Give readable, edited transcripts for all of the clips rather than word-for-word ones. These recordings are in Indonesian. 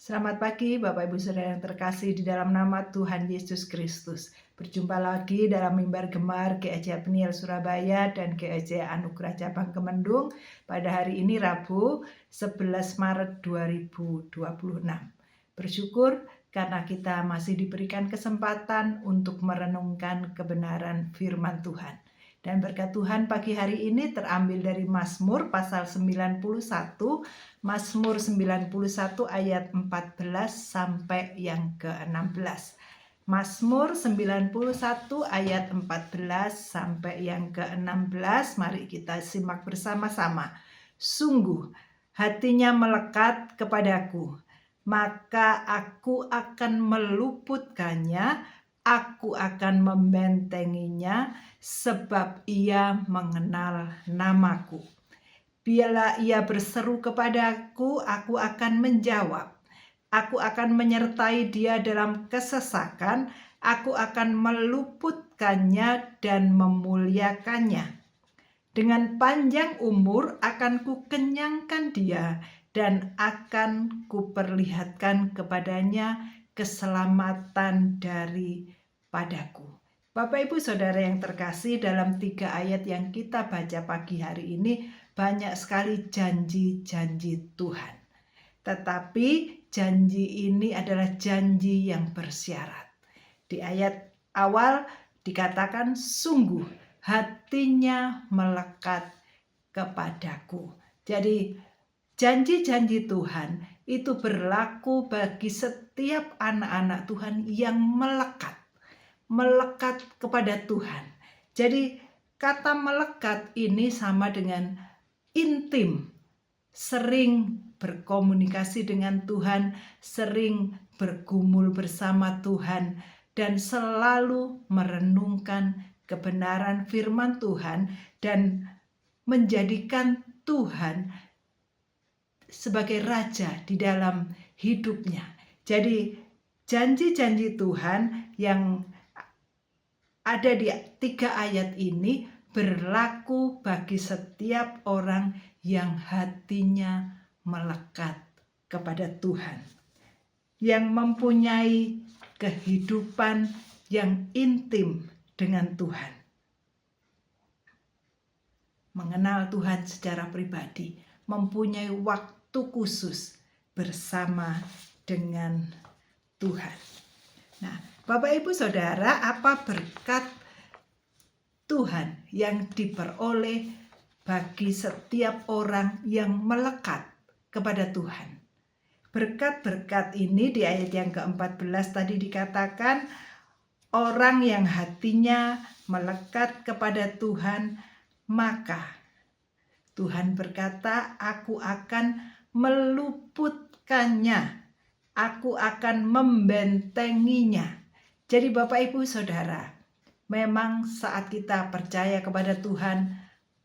Selamat pagi Bapak Ibu Saudara yang terkasih di dalam nama Tuhan Yesus Kristus. Berjumpa lagi dalam mimbar gemar GEJ Peniel Surabaya dan GEJ Anugerah Cabang Kemendung pada hari ini Rabu 11 Maret 2026. Bersyukur karena kita masih diberikan kesempatan untuk merenungkan kebenaran firman Tuhan. Dan berkat Tuhan pagi hari ini terambil dari Mazmur pasal 91, Mazmur 91 ayat 14 sampai yang ke-16. Mazmur 91 ayat 14 sampai yang ke-16, mari kita simak bersama-sama. Sungguh hatinya melekat kepadaku, maka aku akan meluputkannya, aku akan membentenginya, sebab ia mengenal namaku. Bila ia berseru kepadaku, aku akan menjawab. Aku akan menyertai dia dalam kesesakan, aku akan meluputkannya dan memuliakannya. Dengan panjang umur akan kukenyangkan dia dan akan kuperlihatkan kepadanya keselamatan daripadaku. Bapak Ibu Saudara yang terkasih, dalam 3 ayat yang kita baca pagi hari ini banyak sekali janji-janji Tuhan. Tetapi janji ini adalah janji yang bersyarat. Di ayat awal dikatakan sungguh hatinya melekat kepadaku. Jadi janji-janji Tuhan itu berlaku bagi setiap anak-anak Tuhan yang melekat kepada Tuhan. Jadi kata melekat ini sama dengan intim, sering berkomunikasi dengan Tuhan, sering bergumul bersama Tuhan, dan selalu merenungkan kebenaran firman Tuhan dan menjadikan Tuhan sebagai raja di dalam hidupnya. Jadi janji-janji Tuhan yang ada di 3 ayat ini berlaku bagi setiap orang yang hatinya melekat kepada Tuhan, yang mempunyai kehidupan yang intim dengan Tuhan, mengenal Tuhan secara pribadi, mempunyai waktu khusus bersama dengan Tuhan. Nah, Bapak Ibu Saudara, apa berkat Tuhan yang diperoleh bagi setiap orang yang melekat kepada Tuhan? Berkat-berkat ini di ayat yang ke-14 tadi dikatakan, orang yang hatinya melekat kepada Tuhan, maka Tuhan berkata, aku akan meluputkannya, aku akan membentenginya. Jadi Bapak Ibu Saudara, memang saat kita percaya kepada Tuhan,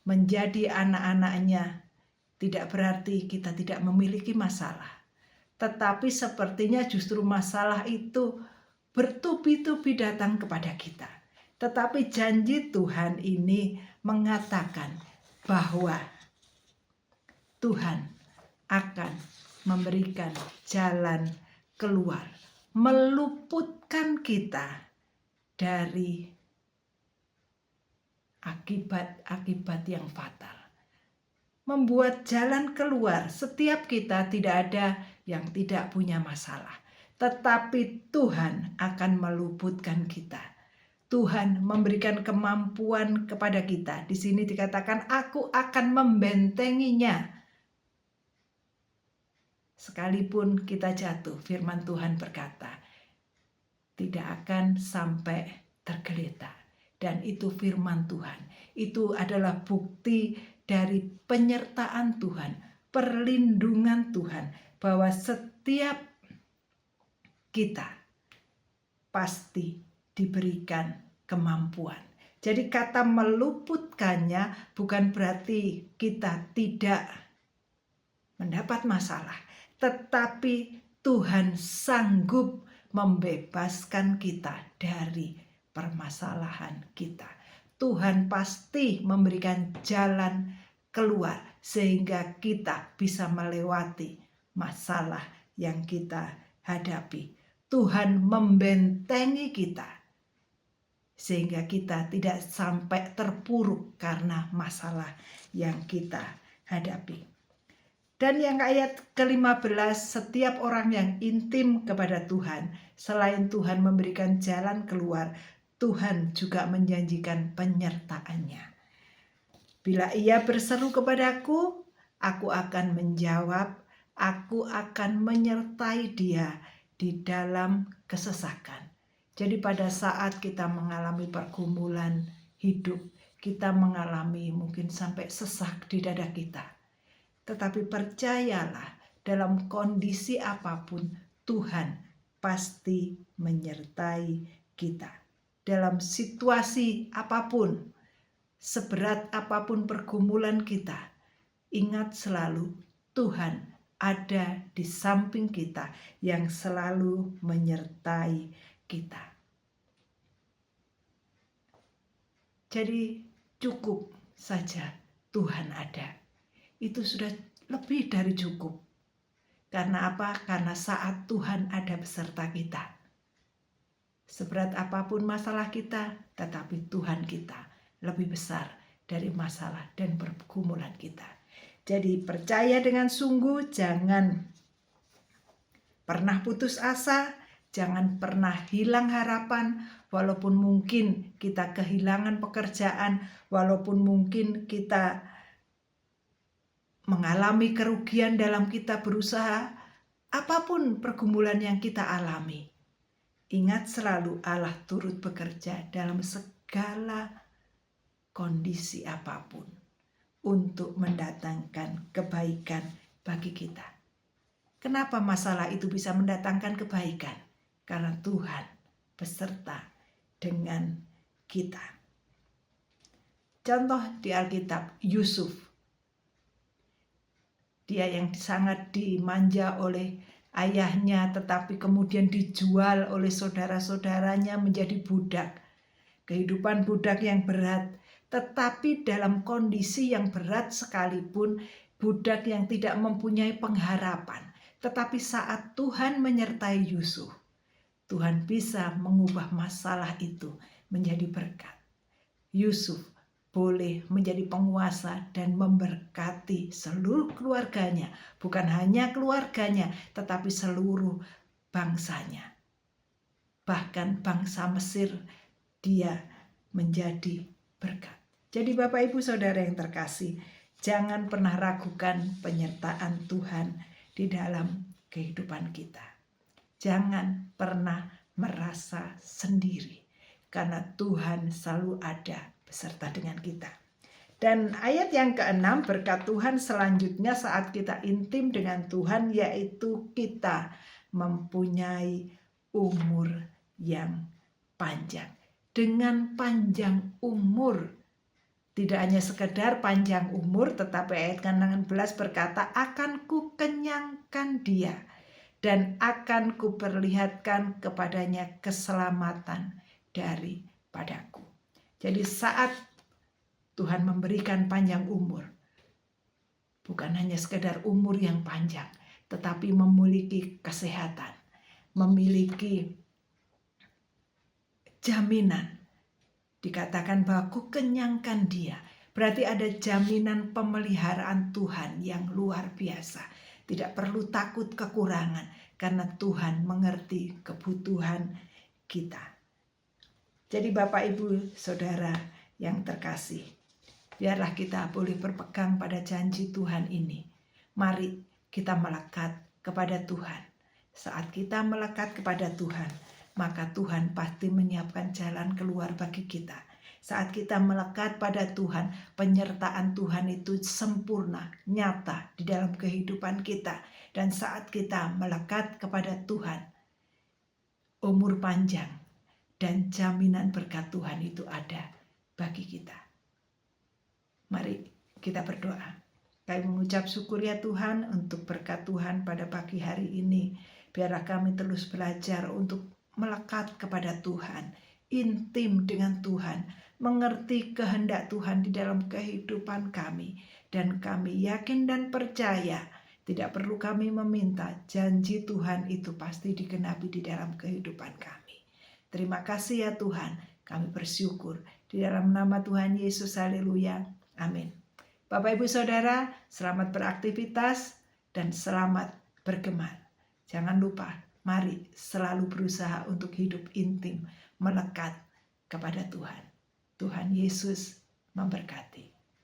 menjadi anak-anak-Nya, tidak berarti kita tidak memiliki masalah. Tetapi sepertinya justru masalah itu bertubi-tubi datang kepada kita. Tetapi janji Tuhan ini mengatakan bahwa Tuhan akan memberikan jalan keluar, meluputkan kita dari akibat-akibat yang fatal. Membuat jalan keluar, setiap kita tidak ada yang tidak punya masalah. Tetapi Tuhan akan meluputkan kita. Tuhan memberikan kemampuan kepada kita. Di sini dikatakan, aku akan membentenginya. Sekalipun kita jatuh, firman Tuhan berkata, tidak akan sampai tergeletak. Dan itu firman Tuhan. Itu adalah bukti dari penyertaan Tuhan, perlindungan Tuhan, bahwa setiap kita pasti diberikan kemampuan. Jadi kata meluputkannya bukan berarti kita tidak mendapat masalah, tetapi Tuhan sanggup membebaskan kita dari permasalahan kita. Tuhan pasti memberikan jalan keluar sehingga kita bisa melewati masalah yang kita hadapi. Tuhan membentengi kita sehingga kita tidak sampai terpuruk karena masalah yang kita hadapi. Dan yang ayat ke-15, setiap orang yang intim kepada Tuhan, selain Tuhan memberikan jalan keluar, Tuhan juga menjanjikan penyertaannya. Bila ia berseru kepadaku, aku akan menjawab, aku akan menyertai dia di dalam kesesakan. Jadi pada saat kita mengalami pergumulan hidup, kita mengalami mungkin sampai sesak di dada kita. Tetapi percayalah, dalam kondisi apapun Tuhan pasti menyertai kita. Dalam situasi apapun, seberat apapun pergumulan kita, ingat selalu Tuhan ada di samping kita yang selalu menyertai kita. Jadi cukup saja Tuhan ada. Itu sudah lebih dari cukup. Karena apa? Karena saat Tuhan ada beserta kita. Seberat apapun masalah kita, tetapi Tuhan kita lebih besar dari masalah dan pergumulan kita. Jadi percaya dengan sungguh, jangan pernah putus asa, jangan pernah hilang harapan, walaupun mungkin kita kehilangan pekerjaan, walaupun mungkin kita mengalami kerugian dalam kita berusaha, apapun pergumulan yang kita alami. Ingat selalu Allah turut bekerja dalam segala kondisi apapun untuk mendatangkan kebaikan bagi kita. Kenapa masalah itu bisa mendatangkan kebaikan? Karena Tuhan beserta dengan kita. Contoh di Alkitab, Yusuf. Dia yang sangat dimanja oleh ayahnya, tetapi kemudian dijual oleh saudara-saudaranya menjadi budak. Kehidupan budak yang berat, tetapi dalam kondisi yang berat sekalipun, budak yang tidak mempunyai pengharapan. Tetapi saat Tuhan menyertai Yusuf, Tuhan bisa mengubah masalah itu menjadi berkat. Yusuf boleh menjadi penguasa dan memberkati seluruh keluarganya. Bukan hanya keluarganya, tetapi seluruh bangsanya. Bahkan bangsa Mesir dia menjadi berkat. Jadi Bapak Ibu Saudara yang terkasih, jangan pernah ragukan penyertaan Tuhan di dalam kehidupan kita. Jangan pernah merasa sendiri, karena Tuhan selalu ada beserta dengan kita. Dan ayat yang ke-6, berkat Tuhan selanjutnya saat kita intim dengan Tuhan, yaitu kita mempunyai umur yang panjang. Dengan panjang umur, tidak hanya sekedar panjang umur, tetapi ayat ke-16 berkata, akan ku kenyangkan dia dan akan ku perlihatkan kepadanya keselamatan daripadaku. Jadi saat Tuhan memberikan panjang umur, bukan hanya sekedar umur yang panjang, tetapi memiliki kesehatan, memiliki jaminan. Dikatakan bahwa ku kenyangkan dia, berarti ada jaminan pemeliharaan Tuhan yang luar biasa. Tidak perlu takut kekurangan, karena Tuhan mengerti kebutuhan kita. Jadi Bapak Ibu Saudara yang terkasih, biarlah kita boleh berpegang pada janji Tuhan ini. Mari kita melekat kepada Tuhan. Saat kita melekat kepada Tuhan, maka Tuhan pasti menyiapkan jalan keluar bagi kita. Saat kita melekat pada Tuhan, penyertaan Tuhan itu sempurna, nyata di dalam kehidupan kita. Dan saat kita melekat kepada Tuhan, umur panjang dan jaminan berkat Tuhan itu ada bagi kita. Mari kita berdoa. Kami mengucap syukur ya Tuhan untuk berkat Tuhan pada pagi hari ini. Biarlah kami terus belajar untuk melekat kepada Tuhan, intim dengan Tuhan, mengerti kehendak Tuhan di dalam kehidupan kami. Dan kami yakin dan percaya Tidak perlu kami meminta, janji Tuhan itu pasti digenapi di dalam kehidupan kami. Terima kasih ya Tuhan, kami bersyukur. Di dalam nama Tuhan Yesus, haleluya, amin. Bapak Ibu Saudara, selamat beraktivitas dan selamat bergema. Jangan lupa, mari selalu berusaha untuk hidup intim, melekat kepada Tuhan. Tuhan Yesus memberkati.